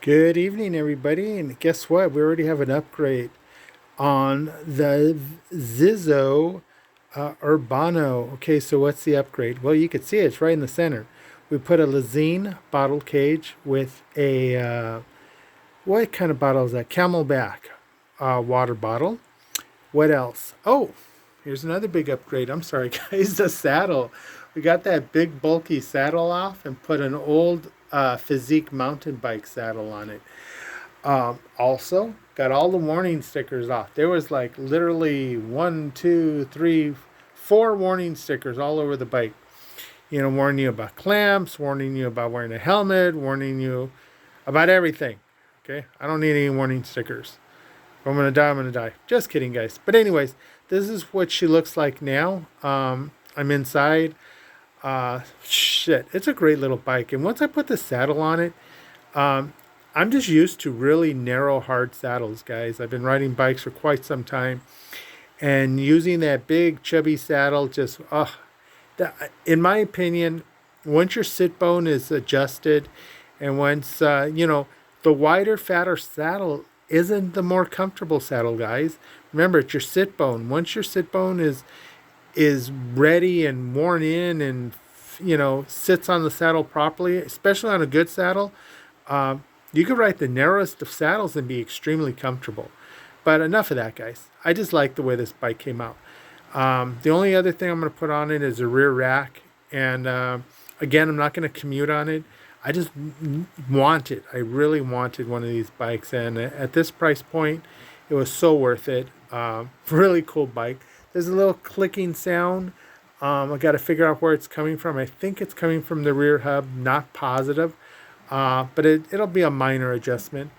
Good evening, everybody. And guess what? We already have an upgrade on the Zizzo Urbano. Okay, so what's the upgrade? Well, you can see it's right in the center. We put a Lazine bottle cage with a, what kind of bottle is that? Camelback water bottle. What else? Oh, here's another big upgrade. I'm sorry, guys. The saddle. We got that big bulky saddle off and put an old Physique mountain bike saddle on it. Also, got all the warning stickers off. There was like literally one, two, three, four warning stickers all over the bike. You know, warning you about clamps, warning you about wearing a helmet, warning you about everything. Okay, I don't need any warning stickers. If I'm gonna die, I'm gonna die. Just kidding, guys. But anyways, this is what she looks like now. I'm inside. Shit, it's a great little bike. And once I put the saddle on it, um, I'm just used to really narrow, hard saddles, guys. I've been riding bikes for quite some time, and using that big, chubby saddle just, in my opinion, once your sit bone is adjusted, and once the wider, fatter saddle isn't the more comfortable saddle, guys. Remember, it's your sit bone. Once your sit bone is ready and worn in and sits on the saddle properly, especially on a good saddle, um, you could ride the narrowest of saddles and be extremely comfortable. But enough of that, guys. I just like the way this bike came out. The only other thing I'm going to put on it is a rear rack, and again, I'm not going to commute on it. I just want it. I really wanted one of these bikes, and at this price point, it was so worth it. Really cool bike. There's a little clicking sound. I got to figure out where it's coming from. I think it's coming from the rear hub, not positive, but it'll be a minor adjustment.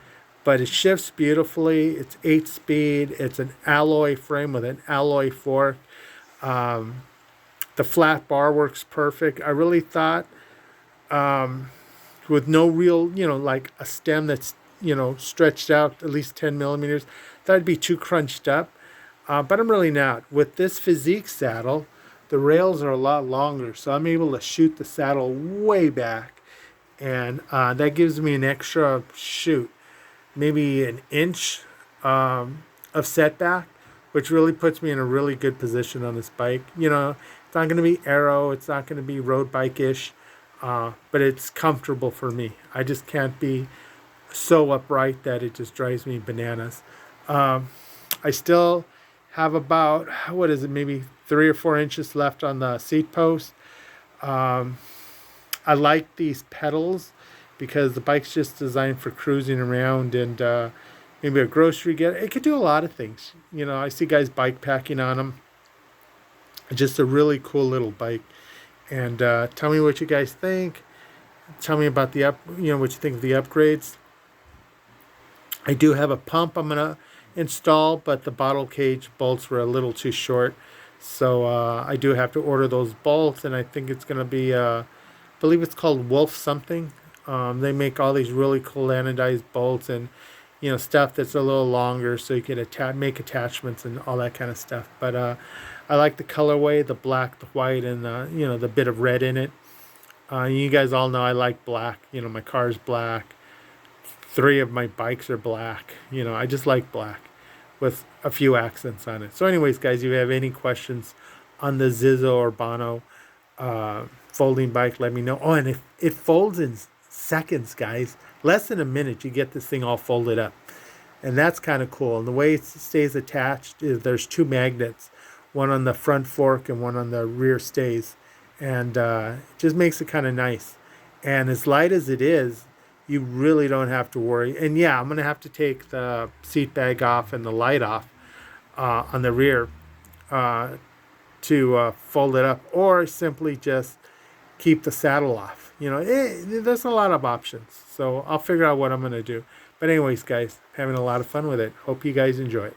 But it shifts beautifully. It's 8 speed. It's an alloy frame with an alloy fork. Um, the flat bar works perfect. I really thought, with no real, like a stem that's, stretched out at least 10 millimeters, that'd be too crunched up. But I'm really not. With this Physique saddle, the rails are a lot longer, so I'm able to shoot the saddle way back, and that gives me an extra shoot, maybe an inch of setback, which really puts me in a really good position on this bike. It's not going to be aero, it's not going to be road bike-ish, but it's comfortable for me. I just can't be so upright that it just drives me bananas. I still have about, what is it, maybe 3 or 4 inches left on the seat post. Um, I like these pedals because the bike's just designed for cruising around and maybe a grocery get. It could do a lot of things. I see guys bike packing on them. Just a really cool little bike. And tell me what you guys think. Tell me about what you think of the upgrades. I do have a pump I'm gonna install, but the bottle cage bolts were a little too short, so I do have to order those bolts, and I think it's gonna be, I believe it's called Wolf something. They make all these really cool anodized bolts and stuff that's a little longer, so you can make attachments and all that kind of stuff. But I like the colorway, the black, the white, and the bit of red in it. You guys all know I like black. My car's black. 3 of my bikes are black. I just like black with a few accents on it. So, anyways, guys, if you have any questions on the Zizzo Urbano folding bike, let me know. Oh, and if it folds in seconds, guys, less than a minute, you get this thing all folded up. And that's kind of cool. And the way it stays attached is there's 2 magnets, one on the front fork and one on the rear stays. And it just makes it kind of nice. And as light as it is, you really don't have to worry. And yeah, I'm going to have to take the seat bag off and the light off on the rear to fold it up, or simply just keep the saddle off. There's a lot of options. So I'll figure out what I'm going to do. But anyways, guys, having a lot of fun with it. Hope you guys enjoy it.